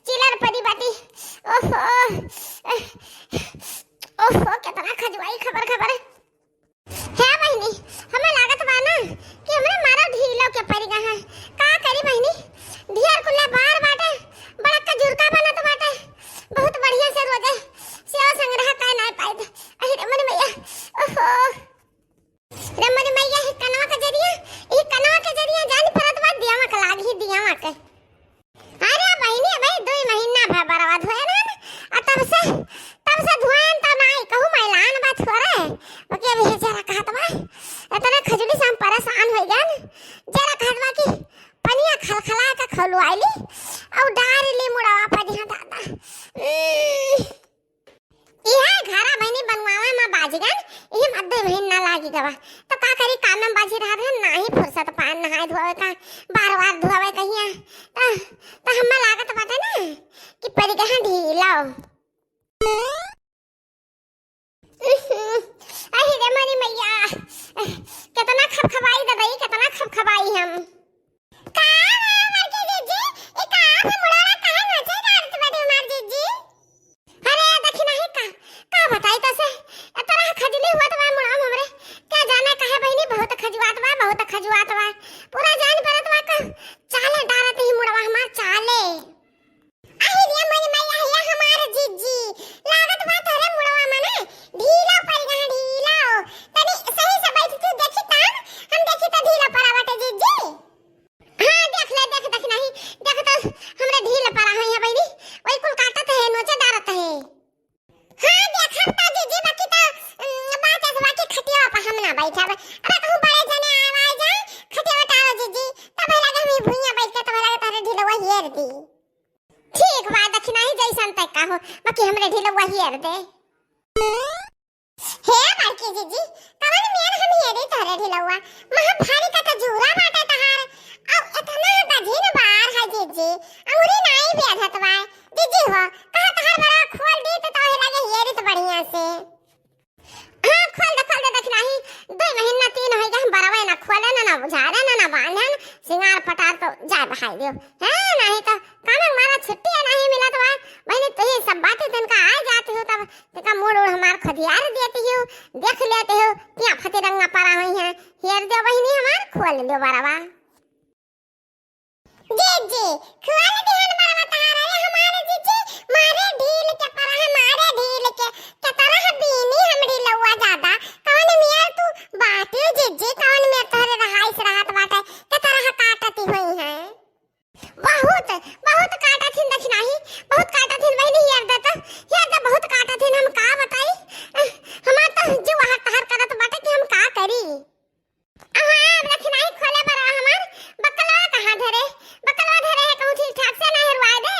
Chiller परी बाटी। ओहो ओहो कितना खजवाई खबर खबर है बहनी। हमें लागत बा ना कि हमरे मारा ढीलो के परी गहा का करी बहनी। ढेर कुल्ला बार बाटे बड़ा का जुरका बनत बाटे बहुत बढ़िया से रोजे सेवा संग्रह का ना पाए। अरे रमन मैया ओहो रमन मैया ही कनवा के जरिया जान परत बात दिया मक लाग ही दिया मक। अरे बहनी भाई 2 महीना भा बर्बाद होया ना तब से धुआं त नहीं कहू मैलान बात हो रहा है बाकी अभी जरा कहत बा इतना खजड़ी से हम परेशान हो गए जरा कहत बा कि पनिया खलखला के खलवाइली और डारली मुड़वा पर दिया दादा। इहा घरा बहनी बनवावा में बाज गन इहे मध्य महीना लागी गवा तो का करी काम में बाजी रहा है नाही फुर्सत पान नहाय धोवे का बार धोवे कहिया तो हम्मा लागत बाटे ना कि परी कहां ढीला अहि रे मरी मैया कितना खबखबाई ददई कितना खबखबाई हम का मार के जीजी ए का हम मुड़ाड़ा काहे नचे डालत बाटे मार जीजी। अरे देखी नहीं का बताई तो से इतना खजली हुआ तो मुड़ा हमरे क्या जाने काहे बहनी बहुत खजुआत बा पूरा जान परत बा का चाले डारत ही मुड़वा हमार चाले। अहि रे मरी मैया हैया हमार जीजी लागत बा तोरे मुड़वा मने ढीला पर गहा ढीला तनी सही से बैठ तू देखी ता हम देखी त ढीला परा बाटे जीजी। हां देख ले देख नहीं देख तो हमरे ढीला परा है या बहनी ओई कुल काटत है नोचे डारत है। हां देखब ता जीजी बाकी तो बात है बाकी खटिया पर हम ना बैठब अरे कहूं बड़े जने आवाज जाए खटिया उठाओ जीजी तब लगे हम भुइया बैठ के तब लगे तारे ढीलवा हेर दी ठीक बा दक्षिणा ही जैसन तक का हो बाकी हमरे ढीलवा हेर दे हे बाकी जीजी कवन मेर हम हेरे तारे ढीलवा महा भारी का त जूरा बाटे तहार अब इतना बधिन बार है जीजी अंगुरी नहीं बेधत बा जीजी हो कहा तहार बड़ा खोल दी तो तोहे लगे हेरी तो बढ़िया से। हां खोल दे दक्षिणा ही 2 महीना 3 हो गए हम बराबर ना खोले ना बुझारे ना बांधन सिंगार पटार तो जा बहाई दियो है नहीं तो काम हमारा छुट्टी नहीं मिला तो बहनी तो ये सब बातें तनका आ जाती हो तब तका मोड़ हमार खदियार देती हो देख लेते हो क्या फते रंगा पड़ा हुई है हेर दे बहनी हमार खोल दे बराबर जी खोल दे हमारा तारा हमारे जीजी मारे ढील के परा हमारे ढील के तरह बीनी हमरी लौवा ज्यादा कौन मियां तू बाटे जीजी कौन में तोरे रहाइस रहत बाटे के तरह काटती हुई है बहुत काटा थी दक्षिणाही बहुत काटा थी बहनी यार दा बहुत काटा थी हम का बताई हमार तो जो वहां तहर करत बाटे कि हम का करी। हां दक्षिणाही खोले बरा हमार बकलवा कहां धरे है कहूं ठीक ठाक से नहीं हरवा दे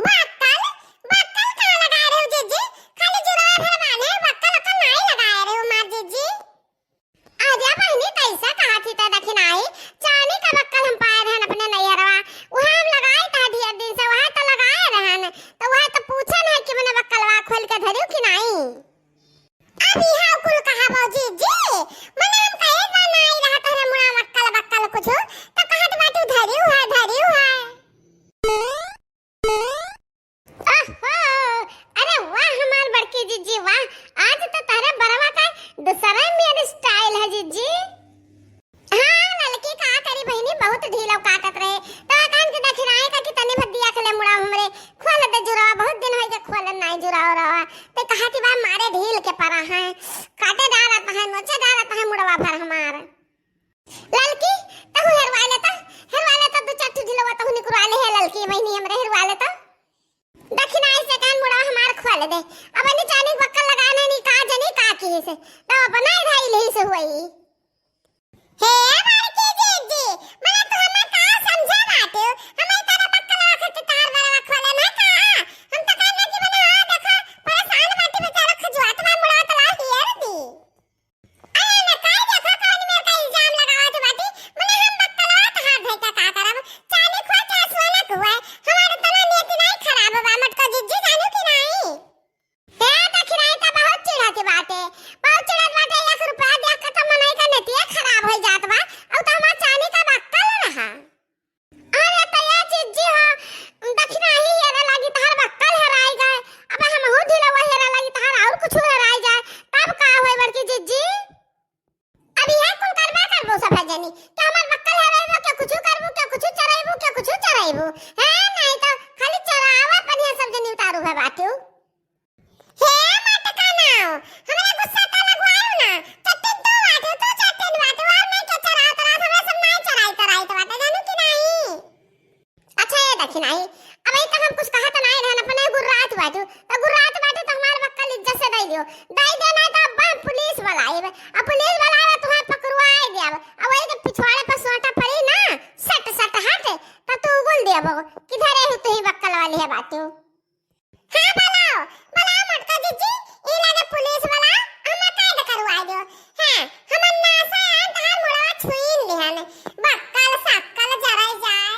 बक्कल कहां लगा रहे हो जीजी खाली जुरवा भरवाने बक्कल नहीं लगा रहे हो मार जीजी। आजा बहनी कैसा कहा थी त दक्षिणाही चांदी का बक्कल हम पाए रहन अपने नैहरवा वहां हम लगाए था ढेर दिन से वहां तो लगाए रहन तो वहां तो पूछन है कि मैंने बक्कलवा खोल के धरियो कि नहीं। अभी हां कुल कहा बो जीजी मने हम कहे ना नहीं रहा तोरे मुड़ा बक्कल कुछ तो कहत बाटू धरियो है ओहो अरे वाह हमार बड़की जीजी वाह आज तो तारे बरवा का दूसरा मेरा स्टाइल है जीजी। हां लड़की का करी बहनी बहुत ढीला काटत रहे तो कान के दक्षिणाए का कि तने भदिया खले मुड़ा हमरे खोल दे जुरा बहुत दिन हो गए खोल नहीं जुरा रहा तो कहती बा मारे ढील के परा है काटे डालत है नोचे डालत है मुड़वा भर हमार लड़की तहु हेरवा लेता दो चार ढीलवा तहु निकलवा ले है लड़की बहनी हमरे हेरवा लेता दक्षिणाए से कान मुड़ा हमार खोल दे अब नहीं चानी बक्कल लगाने नहीं का जनी का की से तो अपना इधर ही से हुई हे मार के जीजी मने तो हम का समझा बाटे हमें तेरा बक्कल रखत तार बरवा खोले ना का हम तो कहने की बने हां देखो परेशान बाटे बेचारा खजुआत में मुड़ा तला हेर दी अरे ना काय देखो कौन मेरे का इल्जाम लगावत बाटी मने हम बक्कल कहां धैका का करब चाली खो के सोना हुआ हमारे तना नीति नहीं खराब बा मटको जीजी जानू कि नहीं हे दक्षिणाई का बहुत चिढ़ाती बाटे 1 रुपया दे के तो मनाई बाटू। हे मटका नाव हमरा गुस्सा का लगवायो ना, चट्टे दो बाटू तो चट्टे बाटू और मैं के चरात रात हमरा सब नहीं चराई तो बाटे जानू कि नहीं। अच्छा ये देखी नहीं अब ई तो हम कुछ कहा तो नहीं रहन अपने गुर्रात बाटू तो गुर्रात बाटू तो हमार बक्कल इज्जत से दई दियो, दई देना तो अब पुलिस वाला आए, अब पुलिस वाला आए तुम्हें पकड़वाए दे, अब वही के पिछवाड़े पर सोटा पड़ी ना सट सट हट तो तू बोल दे अब किधर है तू ही बक्कल वाली है बाटू। हां बुलाओ बुलाओ मटका जीजी ई लगे पुलिस वाला हम काहे करवाए दो। हां हमन नासा तार मुड़वा छुईन लिहन बक्कल सक्कल जराई जाए।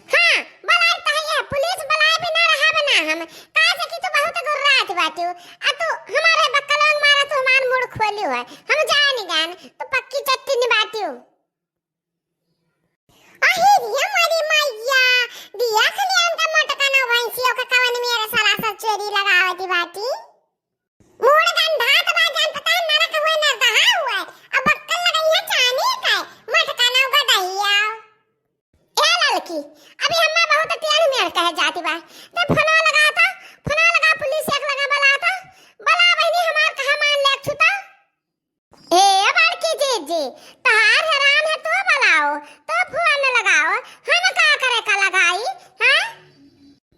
हां बुलाए त है पुलिस बुलाए बिना रहा बना हम का से कि तू बहुत गुर्रात बाटू आ तू हमारे बक्कलों मारा तो हमार मुड़ खोली है हम जा नहीं गान तो पक्की चट्टी नहीं बाटू। अहिरिया मारी मैया दिया खलियान का मटका ना भैंसियों का कवन मेरे साला सब चोरी लगावती बाटी मूड गंधा तो बाजान पता है नरक हुए न दहा हुआ अब बक्कल लगाई है चानी का मटका ना उगा दहिया। ए लड़की अभी हमें बहुत तैयारी में कह जाती बा तो फोन लगा पुलिस एक लगा बुलाता बला बहनी हमार कहा मान ले छुता। ए बड़की जीजी तहार हैरान है तो बुलाओ तो फोन लगाओ हम का करे का लगाई। हां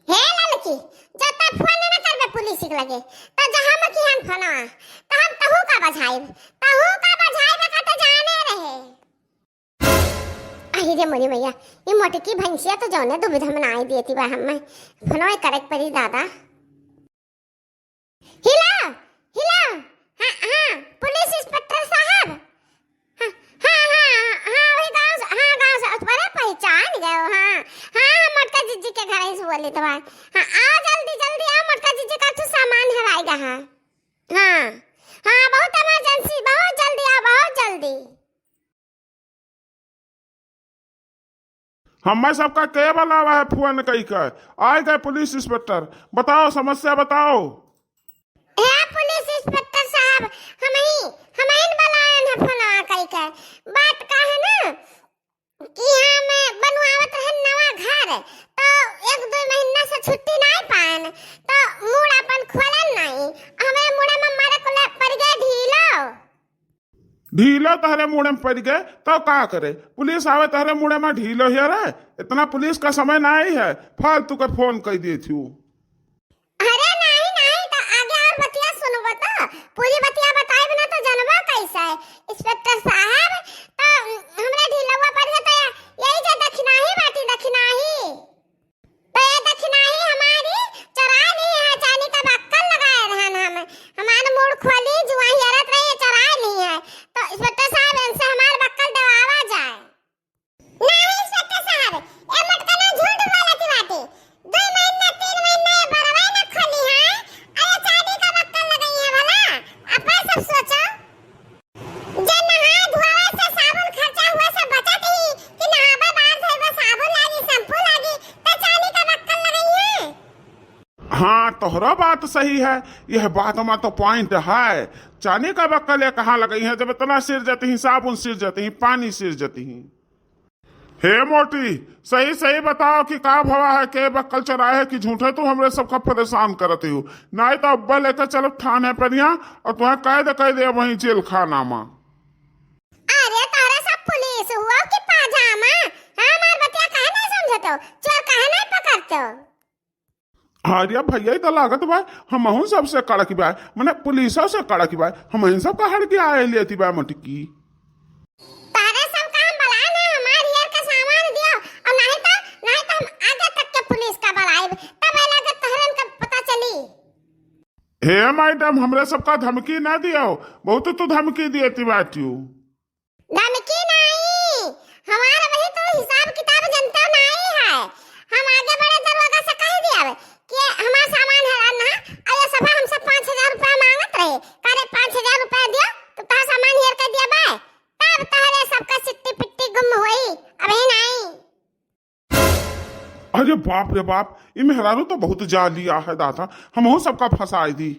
हे लड़की जब तक फोन न करबे पुलिस के लगे तो जहां में की हम फोनवा तो हम तहु का बजाइब का तो जाने रहे। आई रे मोरी मैया ये मोटकी भैंसिया तो जौने दुविधा में आई देती बा हमें फोनवा करे पड़ी दादा। हिला हिला हां पुलिस इंस्पेक्टर साहब हाँ वही गाँव से बड़े पहचान गए हो। हाँ मटका जीजी के घर से बोले तो हाँ आओ जल्दी आओ मटका जीजी का कुछ सामान हराएगा। हाँ बहुत इमरजेंसी बहुत जल्दी आओ बहुत जल्दी। हमें सबका के बुलावा है फोन कई कर आए गए पुलिस इंस्पेक्टर बताओ समस्या बताओ। पुलिस इंस्पेक्टर साहब हम ही बुलाए हैं फोन कई कर बात का है ना कि हम बनवावत रहे नवा घर तो एक दो महीना से छुट्टी नहीं पान तो मुड़ अपन खोलन नहीं हमें मुड़े में मारे को पड़ गए ढीलो तहरे मुड़े में पड़ गए तो का करे पुलिस आवे तहरे मुड़े में ढीलो ही रे इतना पुलिस का समय नहीं है फालतू का फोन कर दी थी। अरे नहीं तो आगे और बतिया सुनो बता पूरी बतिया बताए बिना तो जानबा कैसा है इंस्पेक्टर साहब तो हमरा ढीलवा पड़ गया यही जो दक्षिणाही बाटी दक्षिणाही तो ये दक्षिणाही हमारी चरा नहीं है चानी का बक्कल लगाए रहन हम हमारे मुड़ खोली जुआही औरत रही चरा नहीं है तो इंस्पेक्टर साहब इनसे हमारे बक्कल दबावा जाए। नहीं इंस्पेक्टर साहब ये मटका ना झूठ बोलती बाटी 2 महीना 3 महीना ये बरवाई ना खोली है अरे चांदी का बक्कल लगाई है भला अपन सब सोचो जे नहा धोवे से साबुन खर्चा हुआ से बचत ही कि नहावे बाद धोवे साबुन लागी शैम्पू लागी तो चांदी का बक्कल लगाई है। हाँ तोहरा बात सही है यह बात में तो पॉइंट है चांदी का बक्कल ये कहाँ लगाई है जब इतना सिर जाती ही साबुन सिर जाती ही पानी सिर जाती ही। हे मोटी सही बताओ कि का भवा है के बक्कल चराए है कि झूठे तू हमरे सबका परेशान करती हो नहीं तो अब्बा लेकर चलो थाने पर यहाँ और तुम्हें कह दे वहीं जेल खाना में। अरे तारा सब पुलिस हुआ कि पाजामा हमार बतिया काहे नहीं समझतो चोर काहे नहीं पकड़तो। अरे भैया तो लागत बा हम सबसे कड़क बा मने पुलिसों से कड़क बा हम इन सब का हड़ के आए लेती बा मटकी तारे सब काम बलान है हमार यार का सामान दियो और नहीं तो हम आगे तक के पुलिस का बलाएब तब लगे तहरन का पता चली। हे मैडम हमरे सबका धमकी ना दियो बहुत तो धमकी दियती बाटियो। धमकी नहीं हमारा वही तो हिसाब किताब जनता नहीं है हम आगे बड़े दरोगा से कह दिया कि हमारा सामान है ना अरे सभा हमसे 5000 रुपया मांगत रहे करे 5000 रुपया दियो तो ता सामान हेर के दिया बा तब तहरे सबका सिट्टी पिट्टी गुम होई अभी नहीं। अरे बाप रे बाप ये मेहरारू तो बहुत जालिया है दादा हम सबका फंसाई दी।